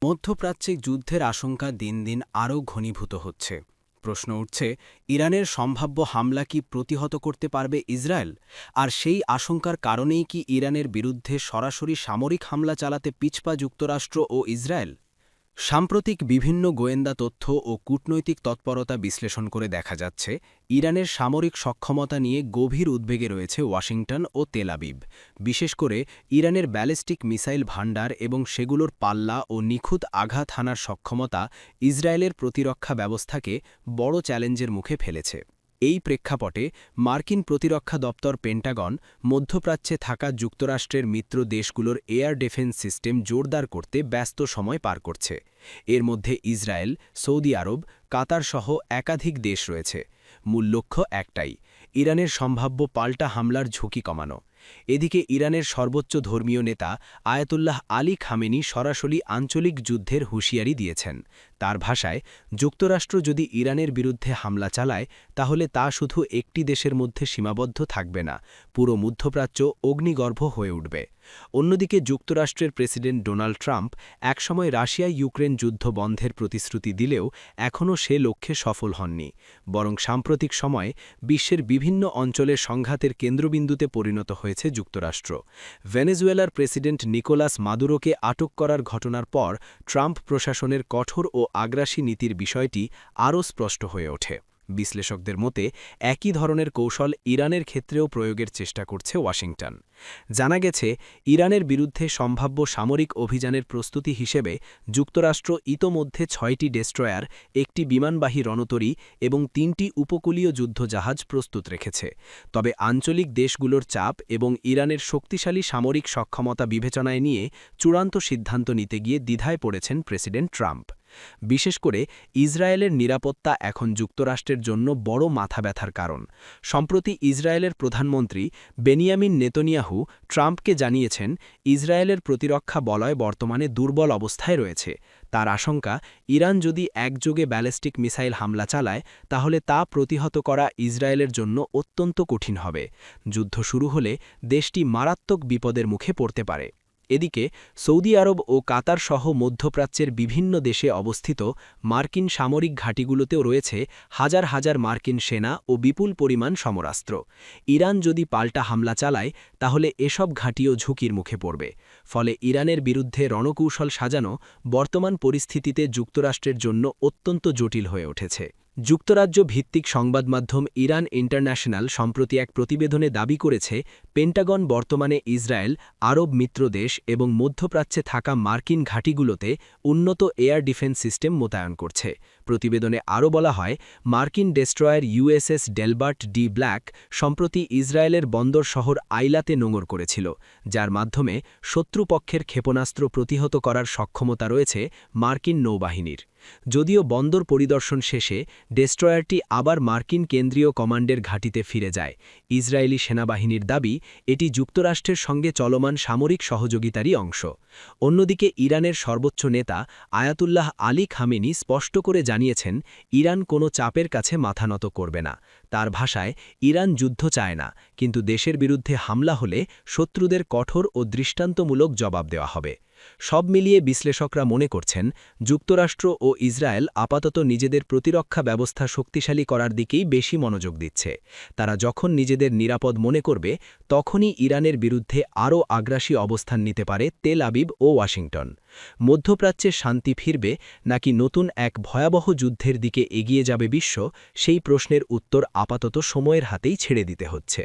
মধ্যপ্রাচ্যে যুদ্ধের আশঙ্কা দিন দিন আরও ঘনীভূত হচ্ছে। প্রশ্ন উঠছে, ইরানের সম্ভাব্য হামলা কি প্রতিহত করতে পারবে ইসরায়েল? আর সেই আশঙ্কার কারণেই কি ইরানের বিরুদ্ধে সরাসরি সামরিক হামলা চালাতে পিছপা যুক্তরাষ্ট্র ও ইসরায়েল? সাম্প্রতিক বিভিন্ন গোয়েন্দা তথ্য ও কূটনৈতিক তৎপরতা বিশ্লেষণ করে দেখা যাচ্ছে, ইরানের সামরিক সক্ষমতা নিয়ে গভীর উদ্বেগে রয়েছে ওয়াশিংটন ও তেল আবিব। বিশেষ করে ইরানের ব্যালিস্টিক মিসাইল ভান্ডার এবং সেগুলোর পাল্লা ও নিখুঁত আঘাত হানার সক্ষমতা ইসরায়েলের প্রতিরক্ষা ব্যবস্থাকে বড় চ্যালেঞ্জের মুখে ফেলেছে। এই প্রেক্ষাপটে মার্কিন প্রতিরক্ষা দপ্তর পেন্টাগন মধ্যপ্রাচ্যে থাকা যুক্তরাষ্ট্রের মিত্র দেশগুলোর এয়ার ডিফেন্স সিস্টেম জোরদার করতে ব্যস্ত সময় পার করছে। এর মধ্যে ইসরায়েল, সৌদি আরব, কাতার সহ একাধিক দেশ রয়েছে। মূল লক্ষ্য একটাই, ইরানের সম্ভাব্য পাল্টা হামলার ঝুঁকি কমানো। এদিকে ইরানের সর্বোচ্চ ধর্মীয় নেতা আয়াতুল্লাহ আলী খামেনি সরাসরি আঞ্চলিক যুদ্ধের হুঁশিয়ারি দিয়েছেন। তার ভাষায়, যুক্তরাষ্ট্র যদি ইরানের বিরুদ্ধে হামলা চালায় তাহলে তা শুধু একটি দেশের মধ্যে সীমাবদ্ধ থাকবে না, পুরো মধ্যপ্রাচ্য অগ্নিগর্ভ হয়ে উঠবে। অন্যদিকে যুক্তরাষ্ট্রের প্রেসিডেন্ট ডোনাল্ড ট্রাম্প একসময় রাশিয়ায় ইউক্রেন যুদ্ধ বন্ধের প্রতিশ্রুতি দিলেও এখনও সে লক্ষ্যে সফল হননি। বরং সাম্প্রতিক সময়ে বিশ্বের বিভিন্ন অঞ্চলের সংঘাতের কেন্দ্রবিন্দুতে পরিণত হয়েছে যুক্তরাষ্ট্র। ভেনেজুয়েলার প্রেসিডেন্ট নিকোলাস মাদুরোকে আটক করার ঘটনার পর ট্রাম্প প্রশাসনের কঠোর ও আগ্রাসী নীতির বিষয়টি আরও স্পষ্ট হয়ে ওঠে। বিশ্লেষকদের মতে একই ধরনের কৌশল ইরানের ক্ষেত্রেও প্রয়োগের চেষ্টা করছে ওয়াশিংটন। জানা গেছে, ইরানের বিরুদ্ধে সম্ভাব্য সামরিক অভিযানের প্রস্তুতি হিসেবে যুক্তরাষ্ট্র ইতোমধ্যে ৬টি ডেস্ট্রয়ার, একটি বিমানবাহী রণতরী এবং ৩টি উপকূলীয় যুদ্ধজাহাজ প্রস্তুত রেখেছে। তবে আঞ্চলিক দেশগুলোর চাপ এবং ইরানের শক্তিশালী সামরিক সক্ষমতা বিবেচনায় নিয়ে চূড়ান্ত সিদ্ধান্ত নিতে গিয়ে দ্বিধায় পড়েছেন প্রেসিডেন্ট ট্রাম্প। বিশেষ করে ইসরায়েলের নিরাপত্তা এখন যুক্তরাষ্ট্রের জন্য বড় মাথাব্যথার কারণ। সম্প্রতি ইসরায়েলের প্রধানমন্ত্রী বেনিয়ামিন নেতনিয়াহু ট্রাম্পকে জানিয়েছেন, ইসরায়েলের প্রতিরক্ষা বলয় বর্তমানে দুর্বল অবস্থায় রয়েছে। তার আশঙ্কা, ইরান যদি একযোগে ব্যালিস্টিক মিসাইল হামলা চালায় তাহলে তা প্রতিহত করা ইসরায়েলের জন্য অত্যন্ত কঠিন হবে। যুদ্ধ শুরু হলে দেশটি মারাত্মক বিপদের মুখে পড়তে পারে। এদিকে সৌদি আরব ও কাতার সহ মধ্যপ্রাচ্যের বিভিন্ন দেশে অবস্থিত মার্কিন সামরিক ঘাঁটিগুলোতেও রয়েছে হাজার হাজার মার্কিন সেনা ও বিপুল পরিমাণ সমরাস্ত্র। ইরান যদি পাল্টা হামলা চালায় তাহলে এসব ঘাঁটিও ঝুঁকির মুখে পড়বে। ফলে ইরানের বিরুদ্ধে রণকৌশল সাজানো বর্তমান পরিস্থিতিতে যুক্তরাষ্ট্রের জন্য অত্যন্ত জটিল হয়ে উঠেছে। যুক্তরাজ্য ভিত্তিক সংবাদমাধ্যম ইরান ইন্টারন্যাশনাল সম্প্রতি এক প্রতিবেদনে দাবি করেছে, পেন্টাগন বর্তমানে ইসরায়েল, আরব মিত্রদেশ এবং মধ্যপ্রাচ্যে থাকা মার্কিন ঘাঁটিগুলোতে উন্নত এয়ার ডিফেন্স সিস্টেম মোতায়েন করছে। প্রতিবেদনে আরও বলা হয়, মার্কিন destroyer USS Delbert D black সম্প্রতি ইসরায়েলের বন্দর শহর আইলাতে নোঙর করেছিল, যার মাধ্যমে শত্রুপক্ষের ক্ষেপণাস্ত্র প্রতিহত করার সক্ষমতা রয়েছে মার্কিন নৌবাহিনীর। যদিও বন্দর পরিদর্শন শেষে ডেস্ট্রয়ারটি আবার মার্কিন কেন্দ্রীয় কমান্ডের ঘাঁটিতে ফিরে যায়। ইসরায়েলি সেনাবাহিনীর দাবি, এটি যুক্তরাষ্ট্রের সঙ্গে চলমান সামরিক সহযোগিতারই অংশ। অন্যদিকে ইরানের সর্বোচ্চ নেতা আয়াতুল্লাহ আলী খামেনি স্পষ্ট করে জানিয়েছেন, ইরান কোনো চাপের কাছে মাথা নত করবে না। তার ভাষায়, ইরান যুদ্ধ চায় না, কিন্তু দেশের বিরুদ্ধে হামলা হলে শত্রুদের কঠোর ও দৃষ্টান্তমূলক জবাব দেওয়া হবে। সব মিলিয়ে বিশ্লেষকরা মনে করছেন, যুক্তরাষ্ট্র ও ইসরায়েল আপাতত নিজেদের প্রতিরক্ষা ব্যবস্থা শক্তিশালী করার দিকেই বেশি মনোযোগ দিচ্ছে। তারা যখন নিজেদের নিরাপদ মনে করবে তখনই ইরানের বিরুদ্ধে আরও আগ্রাসী অবস্থান নিতে পারে তেল আবিব ও ওয়াশিংটন। মধ্যপ্রাচ্যে শান্তি ফিরবে নাকি নতুন এক ভয়াবহ যুদ্ধের দিকে এগিয়ে যাবে বিশ্ব, সেই প্রশ্নের উত্তর আপাতত সময়ের হাতেই ছেড়ে দিতে হচ্ছে।